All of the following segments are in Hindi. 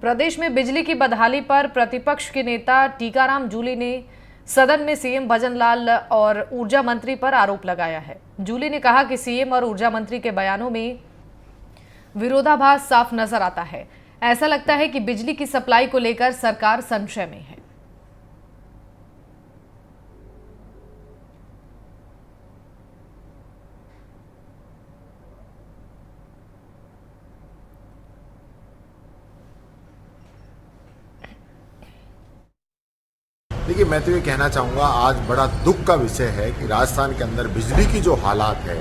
प्रदेश में बिजली की बदहाली पर प्रतिपक्ष के नेता टीकाराम जूली ने सदन में सीएम भजनलाल और ऊर्जा मंत्री पर आरोप लगाया है। जूली ने कहा कि सीएम और ऊर्जा मंत्री के बयानों में विरोधाभास साफ नजर आता है। ऐसा लगता है कि बिजली की सप्लाई को लेकर सरकार संशय में है। देखिए, मैं तो ये कहना चाहूँगा, आज बड़ा दुख का विषय है कि राजस्थान के अंदर बिजली की जो हालात है,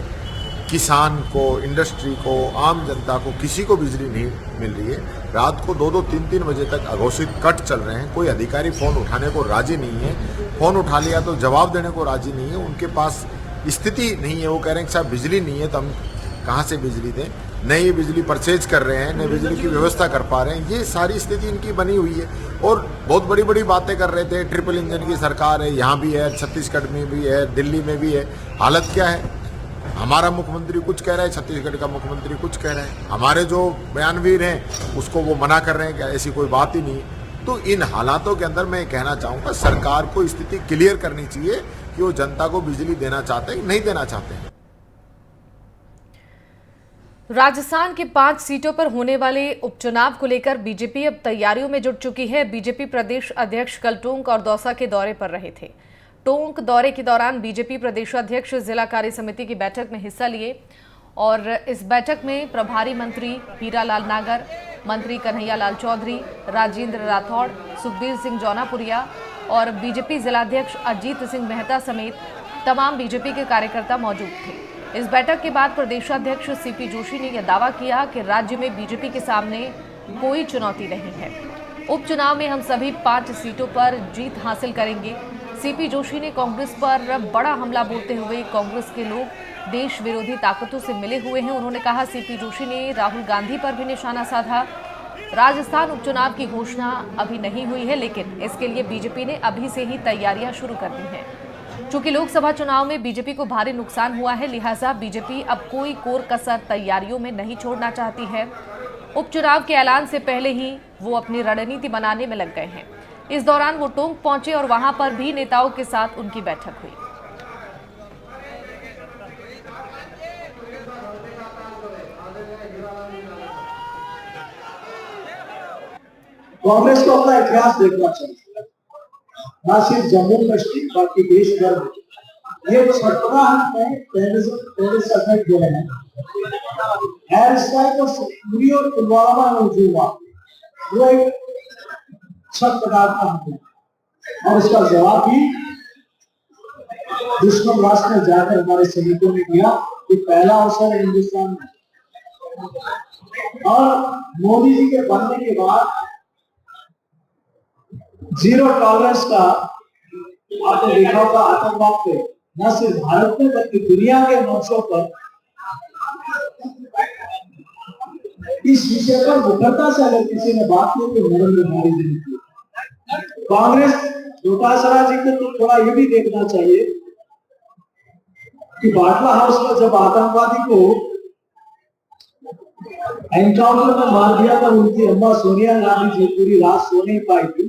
किसान को, इंडस्ट्री को, आम जनता को, किसी को बिजली नहीं मिल रही है। रात को 2-2, 3-3 बजे तक अघोषित कट चल रहे हैं। कोई अधिकारी फ़ोन उठाने को राजी नहीं है। फ़ोन उठा लिया तो जवाब देने को राजी नहीं है। उनके पास स्थिति नहीं है। वो कह रहे हैं कि साहब बिजली नहीं है तो हम कहाँ से बिजली दें। नई बिजली परचेज कर रहे हैं, नई बिजली की व्यवस्था कर पा रहे हैं। ये सारी स्थिति इनकी बनी हुई है और बहुत बड़ी बड़ी बातें कर रहे थे। ट्रिपल इंजन की सरकार है, यहाँ भी है, छत्तीसगढ़ में भी है, दिल्ली में भी है। हालत क्या है? हमारा मुख्यमंत्री कुछ कह रहा है, छत्तीसगढ़ का मुख्यमंत्री कुछ कह रहा है। हमारे जो बयानवीर हैं उसको वो मना कर रहे हैं कि ऐसी कोई बात ही नहीं। तो इन हालातों के अंदर मैं कहना चाहूँगा, सरकार को स्थिति क्लियर करनी चाहिए कि वो जनता को बिजली देना चाहते हैं, नहीं देना चाहते हैं। राजस्थान के 5 सीटों पर होने वाले उपचुनाव को लेकर बीजेपी अब तैयारियों में जुट चुकी है। बीजेपी प्रदेश अध्यक्ष कल टोंक और दौसा के दौरे पर रहे थे। टोंक दौरे के दौरान बीजेपी प्रदेशाध्यक्ष जिला कार्य समिति की बैठक में हिस्सा लिए और इस बैठक में प्रभारी मंत्री हीरालाल नागर, मंत्री कन्हैयालाल चौधरी, राजेंद्र राठौड़, सुखबीर सिंह जौनापुरिया और बीजेपी जिलाध्यक्ष अजीत सिंह मेहता समेत तमाम बीजेपी के कार्यकर्ता मौजूद थे। इस बैठक के बाद प्रदेशाध्यक्ष सीपी जोशी ने यह दावा किया कि राज्य में बीजेपी के सामने कोई चुनौती नहीं है। उपचुनाव में हम सभी 5 सीटों पर जीत हासिल करेंगे। सीपी जोशी ने कांग्रेस पर बड़ा हमला बोलते हुए कांग्रेस के लोग देश विरोधी ताकतों से मिले हुए हैं। उन्होंने कहा, सीपी जोशी ने राहुल गांधी पर भी निशाना साधा। राजस्थान उपचुनाव की घोषणा अभी नहीं हुई है, लेकिन इसके लिए बीजेपी ने अभी से ही तैयारियां शुरू कर दी हैं। चूंकि लोकसभा चुनाव में बीजेपी को भारी नुकसान हुआ है, लिहाजा बीजेपी अब कोई कोर कसर तैयारियों में नहीं छोड़ना चाहती है। उपचुनाव के ऐलान से पहले ही वो अपनी रणनीति बनाने में लग गए हैं। इस दौरान वो टोंक पहुंचे और वहां पर भी नेताओं के साथ उनकी बैठक हुई। कांग्रेस को अपना इतिहास देखना चाहिए, ना सिर्फ जम्मू कश्मीर बल्कि देश भर में। ये 56 में पहले समेट गए हैं। एयर स्ट्राइक और उरी और पुलवामा में जो हुआ वो एक छटपटा का हमला और इसका जवाब भी दुश्मन राष्ट्र में जाकर हमारे सैनिकों ने दिया। ये पहला अवसर है हिंदुस्तान में और मोदी जी के बनने के बाद जीरो टॉलरेंस का आपने देखा होगा आतंकवाद पे, न सिर्फ भारत में बल्कि दुनिया के मंचों पर इस विषय पर मुखरता से अगर किसी ने बात की तो नरेंद्र मोदी जी की। कांग्रेस डोटासरा जी को तो थोड़ा ये भी देखना चाहिए कि बाटला हाउस में जब आतंकवादी को एनकाउंटर में मार दिया था, उनकी अम्मा सोनिया गांधी जी पूरी रात सो नहीं पाई थी।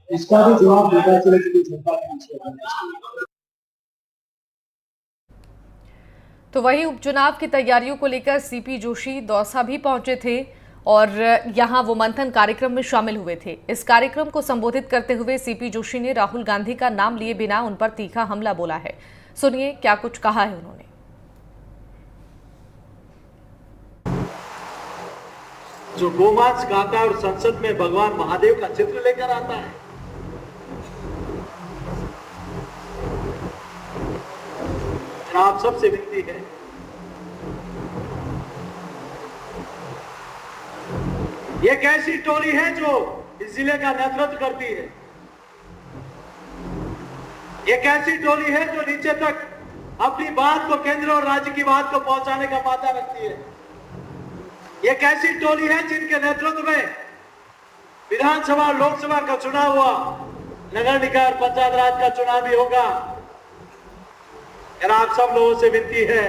इसका भी जवाब देना चाहिए जनता के। तो वही उपचुनाव की तैयारियों को लेकर सीपी जोशी दौसा भी पहुंचे थे और यहां वो मंथन कार्यक्रम में शामिल हुए थे। इस कार्यक्रम को संबोधित करते हुए सीपी जोशी ने राहुल गांधी का नाम लिए बिना उन पर तीखा हमला बोला है। सुनिए क्या कुछ कहा है उन्होंने। जो गोमांस खाता है और संसद में भगवान महादेव का चित्र लेकर आता है, आप सबसे विनती है, ये कैसी टोली है जो इस जिले का नेतृत्व करती है? ये कैसी टोली है जो नीचे तक अपनी बात को, केंद्र और राज्य की बात को पहुंचाने का वादा रखती है? ये कैसी टोली है जिनके नेतृत्व में विधानसभा और लोकसभा का चुनाव हुआ, नगर निकाय और पंचायत राज का चुनाव भी होगा। आप सब लोगों से विनती है